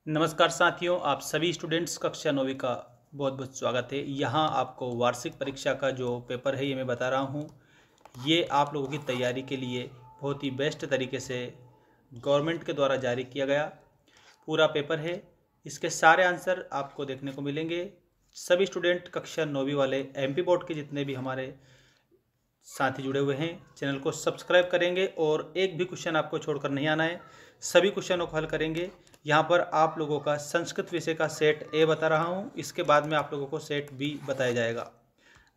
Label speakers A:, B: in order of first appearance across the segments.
A: नमस्कार साथियों, आप सभी स्टूडेंट्स कक्षा 9वीं का बहुत बहुत स्वागत है। यहाँ आपको वार्षिक परीक्षा का जो पेपर है ये मैं बता रहा हूँ। ये आप लोगों की तैयारी के लिए बहुत ही बेस्ट तरीके से गवर्नमेंट के द्वारा जारी किया गया पूरा पेपर है। इसके सारे आंसर आपको देखने को मिलेंगे। सभी स्टूडेंट कक्षा 9वीं वाले एमपी बोर्ड के जितने भी हमारे साथी जुड़े हुए हैं चैनल को सब्सक्राइब करेंगे और एक भी क्वेश्चन आपको छोड़कर नहीं आना है, सभी क्वेश्चनों को हल करेंगे। यहाँ पर आप लोगों का संस्कृत विषय का सेट ए बता रहा हूँ, इसके बाद में आप लोगों को सेट बी बताया जाएगा।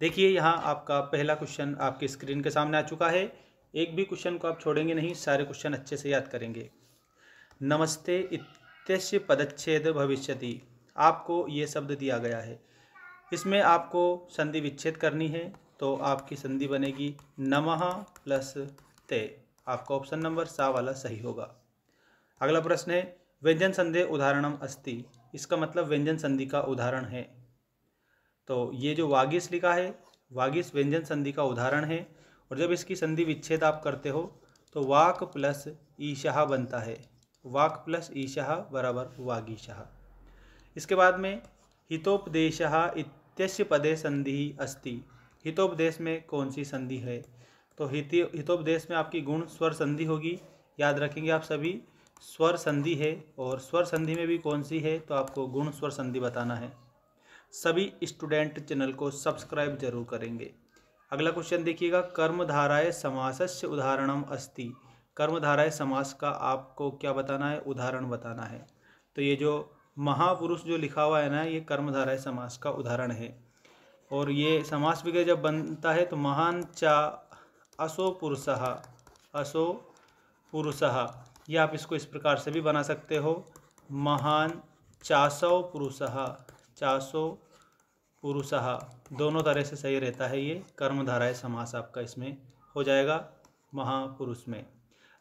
A: देखिए यहाँ आपका पहला क्वेश्चन आपकी स्क्रीन के सामने आ चुका है। एक भी क्वेश्चन को आप छोड़ेंगे नहीं, सारे क्वेश्चन अच्छे से याद करेंगे। नमस्ते इत्यस्य पदच्छेद भविष्यति, आपको ये शब्द दिया गया है, इसमें आपको संधि विच्छेद करनी है। तो आपकी संधि बनेगी नमः प्लस ते। आपका ऑप्शन नंबर सा वाला सही होगा। अगला प्रश्न है व्यंजन संधि उदाहरणम अस्ति, इसका मतलब व्यंजन संधि का उदाहरण है। तो ये जो वागीश लिखा है, वागीश व्यंजन संधि का उदाहरण है। और जब इसकी संधि विच्छेद आप करते हो तो वाक प्लस ईशः बनता है। वाक प्लस ईशः बराबर वागीशः। इसके बाद में हितोपदेशः इत्यस्य पदे संधि अस्ति, हितोपदेश में कौन सी संधि है? तो हितोपदेश में आपकी गुण स्वर संधि होगी। याद रखेंगे आप सभी, स्वर संधि है और स्वर संधि में भी कौन सी है, तो आपको गुण स्वर संधि बताना है। सभी स्टूडेंट चैनल को सब्सक्राइब जरूर करेंगे। अगला क्वेश्चन देखिएगा, कर्मधाराय समासस्य उदाहरणम अस्ति, कर्मधाराय समास का आपको क्या बताना है? उदाहरण बताना है। तो ये जो महापुरुष जो लिखा हुआ है ना, ये कर्मधाराय समास का उदाहरण है। और ये समास विग्रह जब बनता है तो महान चा असो पुरुषः, असो पुरुषः, ये आप इसको इस प्रकार से भी बना सकते हो, महान चासो पुरुषः, चासो पुरुषः, दोनों तरह से सही रहता है। ये कर्मधाराय समास आपका इसमें हो जाएगा महापुरुष में।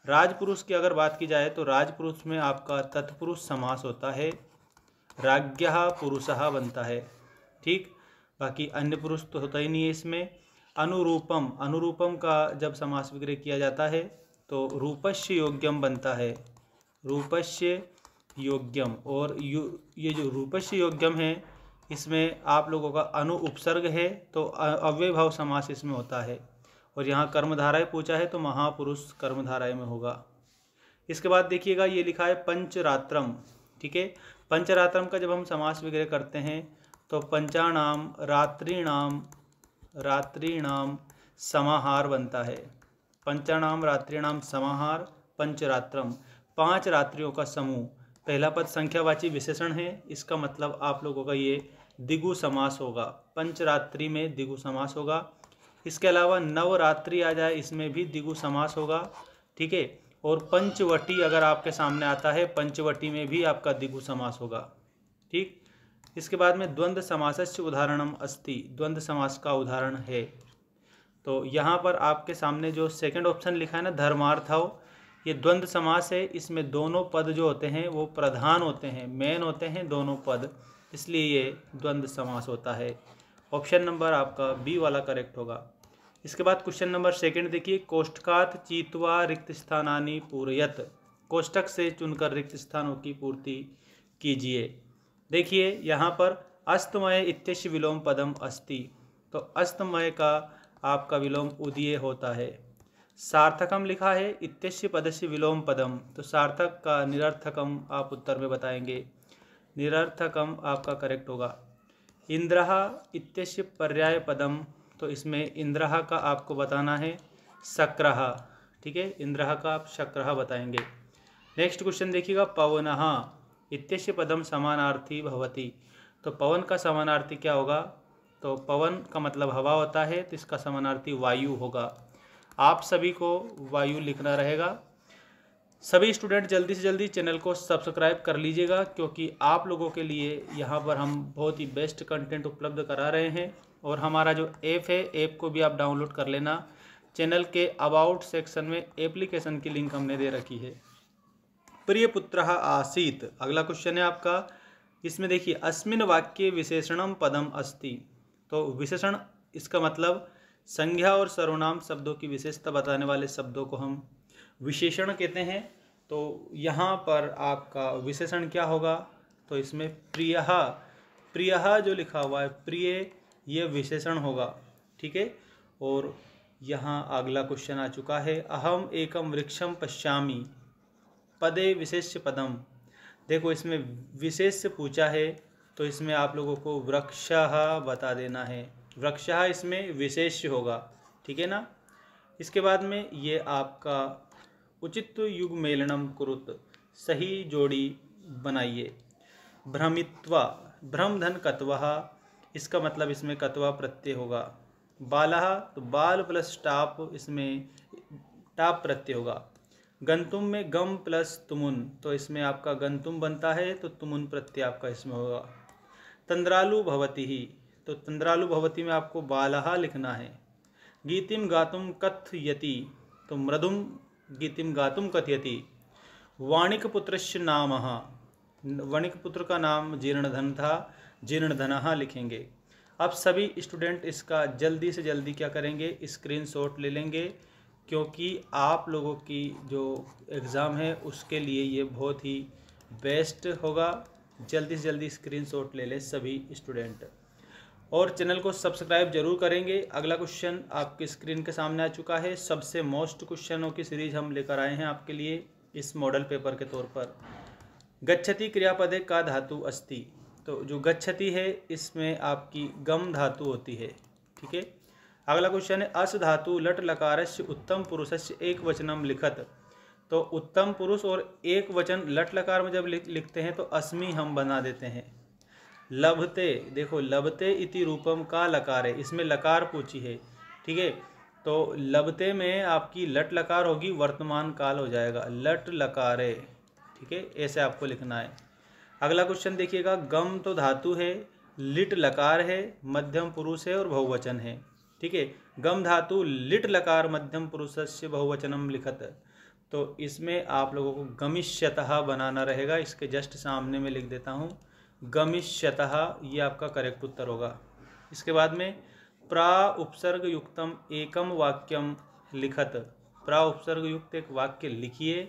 A: राजपुरुष की अगर बात की जाए तो राजपुरुष में आपका तत्पुरुष समास होता है, राज्ञः पुरुषः बनता है। ठीक, बाकी अन्य पुरुष तो होता ही नहीं है इसमें। अनुरूपम, अनुरूपम का जब समास विग्रह किया जाता है तो रूपस्य योग्यम बनता है, रूपस्य योग्यम। और ये जो रूपस्य योग्यम है इसमें आप लोगों का अनु उपसर्ग है तो अव्ययभाव समास इसमें होता है। और यहाँ कर्मधाराय पूछा है तो महापुरुष कर्मधाराय में होगा। इसके बाद देखिएगा ये लिखा है पंचरात्रम। ठीक है, पंचरात्रम का जब हम समास विग्रह करते हैं तो पंचानाम रात्रिणाम, रात्रिणाम समाहार बनता है। पंचानाम रात्रिणाम समाहार पंचरात्रम, 5 रात्रियों का समूह। पहला पद संख्यावाची विशेषण है, इसका मतलब आप लोगों का ये द्विगु समास होगा। पंचरात्रि में द्विगु समास होगा। इसके अलावा नवरात्रि आ जाए, इसमें भी द्विगु समास होगा। ठीक है, और पंचवटी अगर आपके सामने आता है, पंचवटी में भी आपका द्विगु समास होगा। ठीक, इसके बाद में द्वंद्व समासस्य उदाहरणम अस्ति, द्वंद्व समास का उदाहरण है। तो यहाँ पर आपके सामने जो सेकंड ऑप्शन लिखा है ना, धर्मार्थव, ये द्वंद्व समास है। इसमें दोनों पद जो होते हैं वो प्रधान होते हैं, मेन होते हैं दोनों पद, इसलिए ये द्वंद्व समास होता है। ऑप्शन नंबर आपका बी वाला करेक्ट होगा। इसके बाद क्वेश्चन नंबर सेकंड देखिए, कोष्ठकात चीत्वा रिक्त स्थानानि पूरयत, कोष्ठक से चुनकर रिक्त स्थानों की पूर्ति कीजिए। देखिए यहाँ पर अस्तमय इत्यस्य विलोम पदम अस्ति, तो अस्तमय का आपका विलोम उदीय होता है। सार्थकम लिखा है इत्यस्य पदस्य विलोम पदम, तो सार्थक का निरर्थकम आप उत्तर में बताएंगे, निरर्थकम आपका करेक्ट होगा। इंद्रः इत्यस्य पर्याय पदम, तो इसमें इंद्रः का आपको बताना है शक्रः। ठीक है, इंद्रः का आप शक्रः बताएंगे। नेक्स्ट क्वेश्चन देखिएगा, पवनः इत्यस्य पदम समानार्थी भवति, तो पवन का समानार्थी क्या होगा? तो पवन का मतलब हवा होता है, तो इसका समानार्थी वायु होगा। आप सभी को वायु लिखना रहेगा। सभी स्टूडेंट जल्दी से जल्दी चैनल को सब्सक्राइब कर लीजिएगा, क्योंकि आप लोगों के लिए यहाँ पर हम बहुत ही बेस्ट कंटेंट उपलब्ध करा रहे हैं। और हमारा जो ऐप है, ऐप को भी आप डाउनलोड कर लेना। चैनल के अबाउट सेक्शन में एप्लीकेशन की लिंक हमने दे रखी है। प्रिय पुत्रः आसीत, अगला क्वेश्चन है आपका। इसमें देखिए अस्मिन् वाक्ये विशेषणम पदम अस्ति, तो विशेषण इसका मतलब संज्ञा और सर्वनाम शब्दों की विशेषता बताने वाले शब्दों को हम विशेषण कहते हैं। तो यहाँ पर आपका विशेषण क्या होगा? तो इसमें प्रियः, प्रियः जो लिखा हुआ है प्रिय, ये विशेषण होगा, ठीक है। और यहाँ अगला क्वेश्चन आ चुका है, अहम एकम वृक्षम पश्यामि पदे विशेष्य पदम। देखो इसमें विशेष से पूछा है, तो इसमें आप लोगों को वृक्षः बता देना है, वृक्षः इसमें विशेष होगा, ठीक है ना। इसके बाद में ये आपका उचित युग मेलनम कुरुत, सही जोड़ी बनाइए। भ्रमित्वा, भ्रम धन कत्वः, इसका मतलब इसमें कत्वा प्रत्यय होगा। बालः, तो बाल प्लस टाप, इसमें टाप प्रत्यय होगा। गंतुम में गम प्लस तुमुन, तो इसमें आपका गंतुम बनता है, तो तुमुन प्रत्यय आपका इसमें होगा। तंद्रालु भवति ही, तो तंद्रालु भवति में आपको बालः लिखना है। गीतिम गातुम कथयति, तो मृदुम गीतिम गातुम कथयति। वाणिक पुत्रस्य नामः, वणिक पुत्र का नाम जीर्णधन था, जीर्णधनः लिखेंगे। अब सभी स्टूडेंट इसका जल्दी से जल्दी क्या करेंगे, स्क्रीनशॉट ले लेंगे, क्योंकि आप लोगों की जो एग्ज़ाम है उसके लिए ये बहुत ही बेस्ट होगा। जल्दी से जल्दी स्क्रीनशॉट ले लें सभी स्टूडेंट, और चैनल को सब्सक्राइब जरूर करेंगे। अगला क्वेश्चन आपके स्क्रीन के सामने आ चुका है, सबसे मोस्ट क्वेश्चनों की सीरीज हम लेकर आए हैं आपके लिए इस मॉडल पेपर के तौर पर। गच्छति क्रियापदे का धातु अस्ति, तो जो गच्छति है इसमें आपकी गम धातु होती है, ठीक है। अगला क्वेश्चन है, अस धातु लट लकारस्य उत्तम पुरुषस्य एक वचनम लिखत, तो उत्तम पुरुष और एक वचन लट लकार में जब लिखते हैं तो अस्मि हम बना देते हैं। लभते, देखो लभते इति रूपम का लकार है, इसमें लकार पूछी है, ठीक है। तो लभते में आपकी लट लकार होगी, वर्तमान काल हो जाएगा, लट लकारे, ठीक है, ऐसे आपको लिखना है। अगला क्वेश्चन देखिएगा, गम तो धातु है, लिट लकार है, मध्यम पुरुष है और बहुवचन है, ठीक है। गम धातु लिट लकार मध्यम पुरुषस्य बहुवचनम लिखत, तो इसमें आप लोगों को गमिष्यतः बनाना रहेगा। इसके जस्ट सामने में लिख देता हूँ गमिष्यतः, ये आपका करेक्ट उत्तर होगा। इसके बाद में प्रा उपसर्ग युक्तम एकम वाक्यम लिखत, प्रा उपसर्ग युक्त एक वाक्य लिखिए,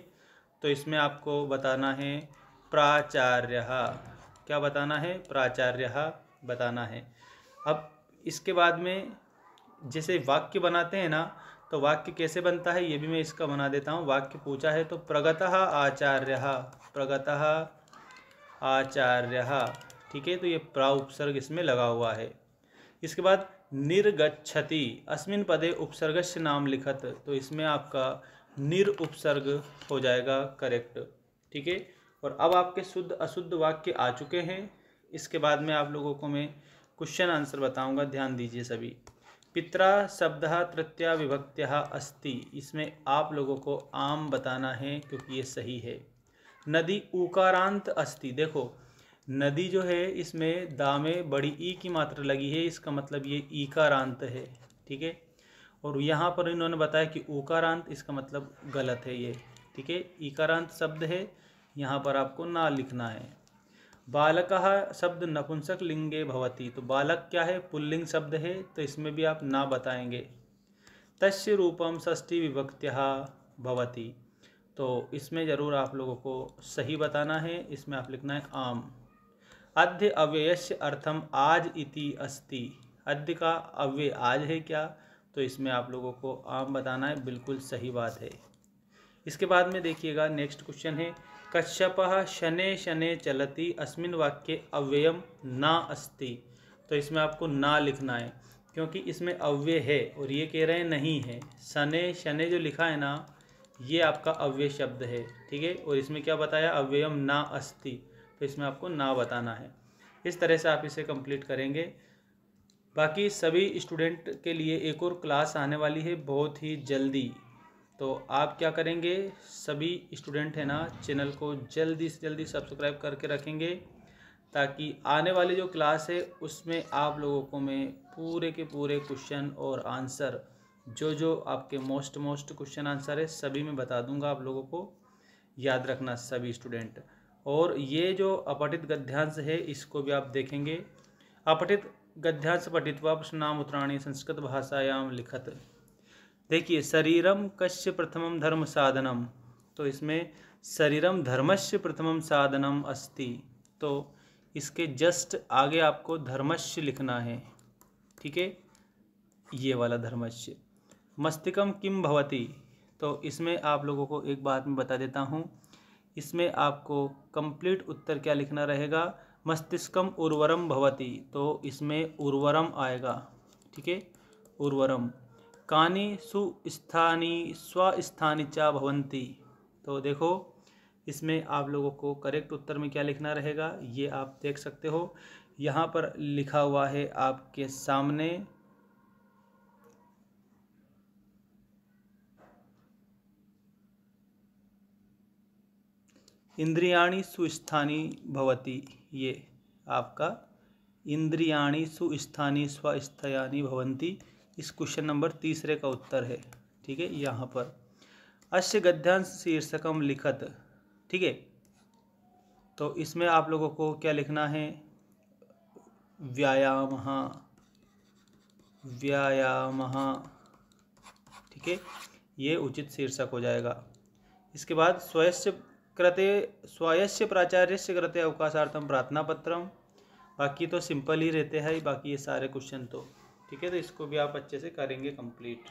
A: तो इसमें आपको बताना है प्राचार्यः, क्या बताना है, प्राचार्यः बताना है। अब इसके बाद में जैसे वाक्य बनाते हैं ना, तो वाक्य कैसे बनता है ये भी मैं इसका बना देता हूँ। वाक्य पूछा है तो प्रगतः आचार्यः, प्रगतः आचार्यः, ठीक है, तो ये प्रा उपसर्ग इसमें लगा हुआ है। इसके बाद निर्गच्छति अस्मिन् पदे उपसर्गस्य नाम लिखत, तो इसमें आपका निर उपसर्ग हो जाएगा करेक्ट, ठीक है। और अब आपके शुद्ध अशुद्ध वाक्य आ चुके हैं। इसके बाद में आप लोगों को मैं क्वेश्चन आंसर बताऊंगा, ध्यान दीजिए सभी। पित्रा शब्दः तृतीया विभक्त्यः अस्ति, इसमें आप लोगों को आम बताना है क्योंकि ये सही है। नदी उकारांत अस्ति, देखो नदी जो है इसमें दा में बड़ी ई की मात्रा लगी है, इसका मतलब ये ईकारांत है, ठीक है। और यहाँ पर इन्होंने बताया कि उकारांत, इसका मतलब गलत है ये, ठीक है। ईकारांत शब्द है, यहाँ पर आपको ना लिखना है। बालकः शब्द नपुंसक लिंगे भवति, तो बालक क्या है, पुल्लिंग शब्द है, तो इसमें भी आप ना बताएंगे। तस्य रूपम षष्ठी विभक्त्यः भवति, तो इसमें ज़रूर आप लोगों को सही बताना है, इसमें आप लिखना है आम। अद्य अव्ययस्य अर्थम आज इति अस्ति, अद्य का अव्यय आज है क्या, तो इसमें आप लोगों को आम बताना है, बिल्कुल सही बात है। इसके बाद में देखिएगा नेक्स्ट क्वेश्चन है, कश्यपः शनैः शनैः चलति अस्मिन् वाक्ये अव्ययम ना अस्ति, तो इसमें आपको ना लिखना है क्योंकि इसमें अव्यय है और ये कह रहे हैं नहीं है। शनैः शनैः जो लिखा है ना, ये आपका अव्यय शब्द है, ठीक है। और इसमें क्या बताया, अव्ययम ना अस्ति, तो इसमें आपको ना बताना है। इस तरह से आप इसे कंप्लीट करेंगे। बाकी सभी स्टूडेंट के लिए एक और क्लास आने वाली है बहुत ही जल्दी, तो आप क्या करेंगे, सभी स्टूडेंट हैं ना, चैनल को जल्दी से जल्दी सब्सक्राइब करके रखेंगे, ताकि आने वाली जो क्लास है उसमें आप लोगों को मैं पूरे के पूरे क्वेश्चन और आंसर, जो आपके मोस्ट क्वेश्चन आंसर है सभी मैं बता दूंगा आप लोगों को। याद रखना सभी स्टूडेंट। और ये जो अपठित गद्यांश है इसको भी आप देखेंगे। अपठित गद्यांश पठित्वा प्रश्नाम उत्तराणि संस्कृत भाषायाम लिखत। देखिए शरीरम कस्य प्रथमम धर्म साधनम, तो इसमें शरीरम धर्मस्य प्रथमम साधनम अस्ति, तो इसके जस्ट आगे आपको धर्मस्य लिखना है, ठीक है, ये वाला धर्मस्य। मस्तिष्कम किम भवति, तो इसमें आप लोगों को एक बात मैं बता देता हूँ, इसमें आपको कंप्लीट उत्तर क्या लिखना रहेगा, मस्तिष्कम उर्वरम भवति, तो इसमें उर्वरम आएगा, ठीक है, उर्वरम। कानि सुस्थानी स्वस्थानी च भवन्ति, तो देखो इसमें आप लोगों को करेक्ट उत्तर में क्या लिखना रहेगा, ये आप देख सकते हो यहाँ पर लिखा हुआ है आपके सामने, इंद्रियाणि सुस्थानी भवति, ये आपका इंद्रियाणि सुस्थानी स्वस्थयानि भवन्ति, इस क्वेश्चन नंबर 3 का उत्तर है, ठीक है। यहाँ पर अस्य गद्यांश शीर्षकम लिखत, ठीक है, तो इसमें आप लोगों को क्या लिखना है, व्यायामः, व्यायामः, ठीक है, ये उचित शीर्षक हो जाएगा। इसके बाद स्वयस्य प्राचार्यस्य कृते अवकाशार्थम प्रार्थना पत्रम, बाकी तो सिंपल ही रहते हैं बाकी ये सारे क्वेश्चन तो, ठीक है, तो इसको भी आप अच्छे से करेंगे कंप्लीट।